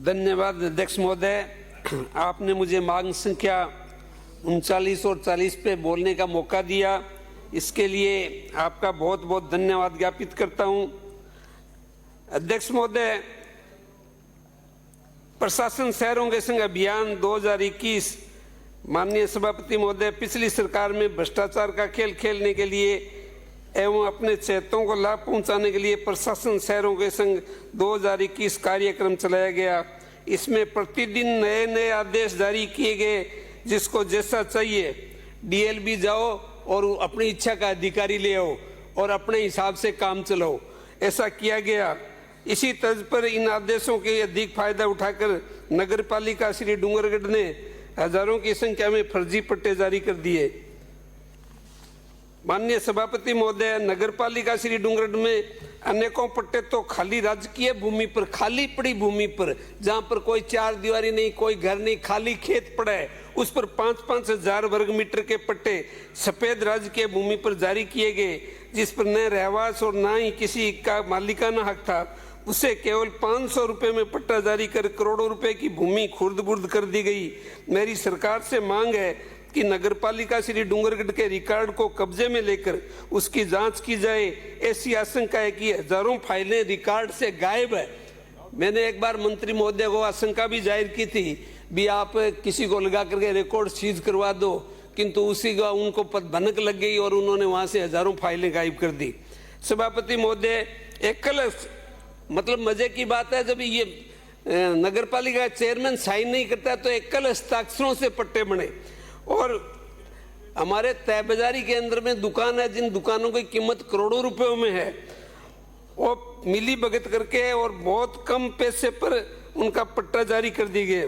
धन्यवाद अध्यक्ष महोदय। आपने मुझे मांग संख्या 39 और 40 पे बोलने का मौका दिया, इसके लिए आपका बहुत बहुत धन्यवाद ज्ञापित करता हूं। अध्यक्ष महोदय, प्रशासन शहरों के संग अभियान 2021, माननीय सभापति महोदय, पिछली सरकार में भ्रष्टाचार का खेल खेलने के लिए एवं अपने चेतों को लाभ पहुंचाने के लिए प्रशासन शहरों के संग 2021 कार्यक्रम चलाया गया। इसमें प्रतिदिन नए नए आदेश जारी किए गए, जिसको जैसा चाहिए डीएलबी जाओ और अपनी इच्छा का अधिकारी ले आओ और अपने हिसाब से काम चलाओ, ऐसा किया गया। इसी तर्ज पर इन आदेशों के अधिक फायदा उठाकर नगरपालिका श्री डूंगरगढ़ ने हजारों की संख्या में फर्जी पट्टे जारी कर दिए। माननीय सभापति महोदय, नगरपालिका श्री डूंगरगढ़ में अनेकों पट्टे तो खाली राजकीय भूमि पर, खाली पड़ी भूमि पर, जहां पर कोई चार दीवारी नहीं, कोई घर नहीं, खाली खेत पड़ा है, उस पर 5-5 हजार वर्ग मीटर के पट्टे सफेद राजकीय भूमि पर जारी किए गए, जिस पर न रहवास और न ही किसी का मालिकाना हक था। उसे केवल 500 रुपए में पट्टा जारी कर करोड़ों रुपए की भूमि खुर्द-बुर्द कर दी गई। मेरी सरकार से मांग है कि नगरपालिका श्री डूंगरगढ़ के रिकॉर्ड को कब्जे में लेकर उसकी जांच की जाए। ऐसी आशंका है कि हजारों फाइलें रिकॉर्ड से गायब है। मैंने एक बार मंत्री महोदय को आशंका भी जाहिर की थी भी आप किसी को लगा करके रिकॉर्ड सीज करवा दो, किंतु उसी का उनको भनक लग गई और उन्होंने वहां से हजारों फाइलें गायब कर दी। सभापति महोदय, एकल मतलब मजे की बात है, जब ये नगरपालिका चेयरमैन साइन नहीं करता तो एकल हस्ताक्षरों से पट्टे बने। और हमारे तय बाजारी के अंदर में दुकान है, जिन दुकानों की कीमत करोड़ों रुपयों में है, वो मिली भगत करके और बहुत कम पैसे पर उनका पट्टा जारी कर दी गए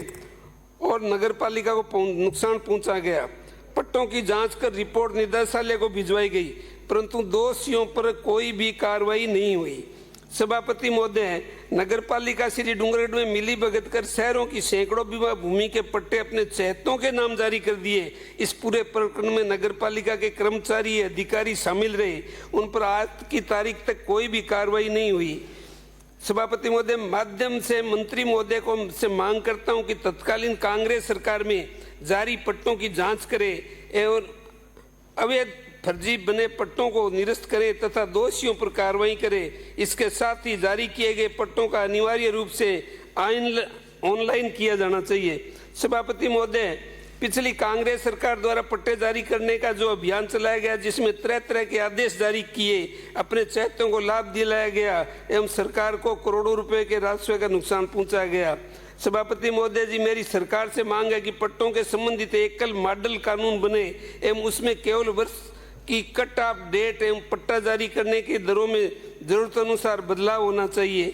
और नगरपालिका को नुकसान पहुंचा गया। पट्टों की जांच कर रिपोर्ट निदेशालय को भिजवाई गई, परंतु दोषियों पर कोई भी कार्रवाई नहीं हुई। सभापति महोदय, नगरपालिका श्री डूंगरगढ़ में मिली भगत कर शहरों की सैकड़ों बीघा भूमि के पट्टे अपने चहेतों के नाम जारी कर दिए। इस पूरे प्रकरण में नगरपालिका के कर्मचारी अधिकारी शामिल रहे, उन पर आज की तारीख तक कोई भी कार्रवाई नहीं हुई। सभापति महोदय, माध्यम से मंत्री महोदय को से मांग करता हूं कि तत्कालीन कांग्रेस सरकार में जारी पट्टों की जांच करे और अवैध फर्जी बने पट्टों को निरस्त करे तथा दोषियों पर कार्रवाई करे। इसके साथ ही जारी किए गए पट्टों का अनिवार्य रूप से ऑनलाइन किया जाना चाहिए। सभापति महोदय, पिछली कांग्रेस सरकार द्वारा पट्टे जारी करने का जो अभियान चलाया गया, जिसमें तरह तरह के आदेश जारी किए, अपने चहेतों को लाभ दिलाया गया एवं सरकार को करोड़ों रुपए के राजस्व का नुकसान पहुंचाया गया। सभापति महोदय जी, मेरी सरकार से मांग है कि पट्टों के संबंधित एकल मॉडल कानून बने एवं उसमें केवल वर्ष की कट ऑफ डेट एवं पट्टा जारी करने की दरों में जरूरत अनुसार बदलाव होना चाहिए।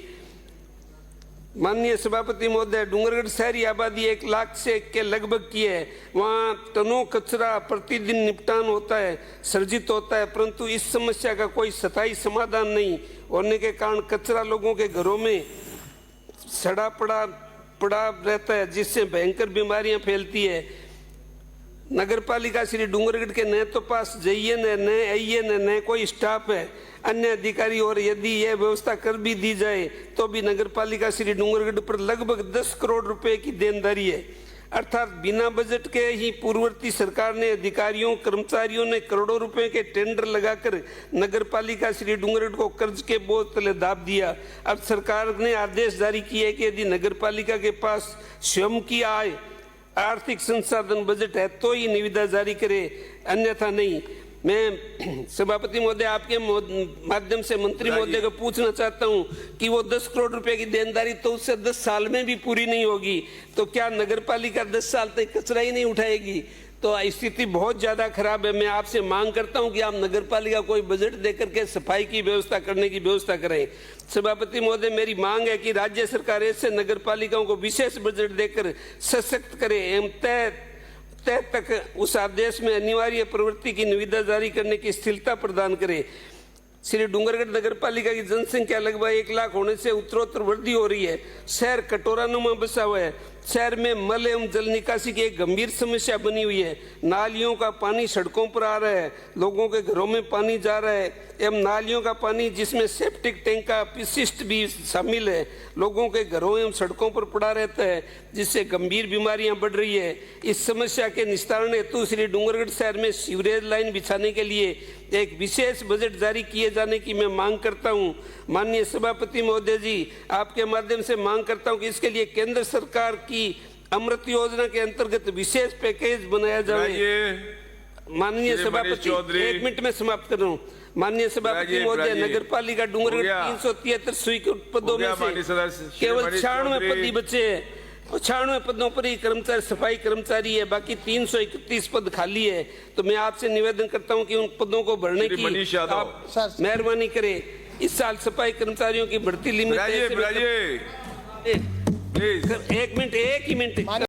माननीय सभापति महोदय, डूंगरगढ़ शहरी आबादी 1 लाख से के लगभग की है। वहाँ टनों कचरा प्रतिदिन निपटान होता है, सर्जित होता है, परंतु इस समस्या का कोई स्थायी समाधान नहीं होने के कारण कचरा लोगों के घरों में सड़ा पड़ा रहता है, जिससे भयंकर बीमारियां फैलती है। नगरपालिका श्री डूंगरगढ़ के न तो पास JN है, न AN है, न कोई स्टाफ है, अन्य अधिकारी, और यदि यह व्यवस्था कर भी दी जाए तो भी नगरपालिका श्री डूंगरगढ़ पर लगभग 10 करोड़ रुपए की देनदारी है। अर्थात बिना बजट के ही पूर्ववर्ती सरकार ने अधिकारियों कर्मचारियों ने करोड़ों रुपए के टेंडर लगाकर नगरपालिका श्री डूंगरगढ़ को कर्ज के बोझ तले दाब दिया। अब सरकार ने आदेश जारी किया है कि यदि नगरपालिका के पास स्वयं की आय, आर्थिक संसाधन, बजट है तो ही निविदा जारी करे, अन्यथा नहीं। मैं सभापति महोदय आपके माध्यम से मंत्री महोदय को पूछना चाहता हूं कि वो 10 करोड़ रुपए की देनदारी तो उससे 10 साल में भी पूरी नहीं होगी, तो क्या नगरपालिका 10 साल तक कचरा ही नहीं उठाएगी? तो स्थिति बहुत ज्यादा खराब है। मैं आपसे मांग करता हूं कि आप नगरपालिका कोई बजट देकर के सफाई की व्यवस्था करने की व्यवस्था करें। सभापति महोदय, मेरी मांग है कि राज्य सरकार ऐसे नगरपालिकाओं को विशेष बजट देकर सशक्त करे एवं तय तक उस आदेश में अनिवार्य प्रवृत्ति की निविदा जारी करने की स्थिरता प्रदान करे। श्री डूंगरगढ़ नगरपालिका की जनसंख्या लगभग 1 लाख होने से उत्तरोत्तर वृद्धि हो रही है। शहर कटोरानुमा बसा हुआ है, शहर में मल एवं जल निकासी की एक गंभीर समस्या बनी हुई है। नालियों का पानी सड़कों पर आ रहा है, लोगों के घरों में पानी जा रहा है एवं नालियों का पानी जिसमें सेप्टिक टैंक का अपशिष्ट भी शामिल है, लोगों के घरों एवं सड़कों पर पड़ा रहता है, जिससे गंभीर बीमारियां बढ़ रही है। इस समस्या के निस्तारण हेतु श्री डूंगरगढ़ शहर में सीवरेज लाइन बिछाने के लिए एक विशेष बजट जारी किए जाने की मैं मांग करता हूं। माननीय सभापति महोदय जी, आपके माध्यम से मांग करता हूं कि इसके लिए केंद्र सरकार की अमृत योजना के अंतर्गत विशेष पैकेज बनाया जाए। माननीय सभापति, 1 मिनट में समाप्त कर रहा हूँ। माननीय सभापति महोदय, नगर पालिका डूंगरगढ़ 373 स्वीकृत पदों में से केवल 96 पद ही बचे हैं। 96 पदों पर ही कर्मचारी सफाई कर्मचारी है, बाकी 331 पद खाली है। तो मैं आपसे निवेदन करता हूं कि उन पदों को भरने की आप मेहरबानी करें। इस साल सफाई कर्मचारियों की भर्ती लिमिट 1 मिनट, 1 ही मिनट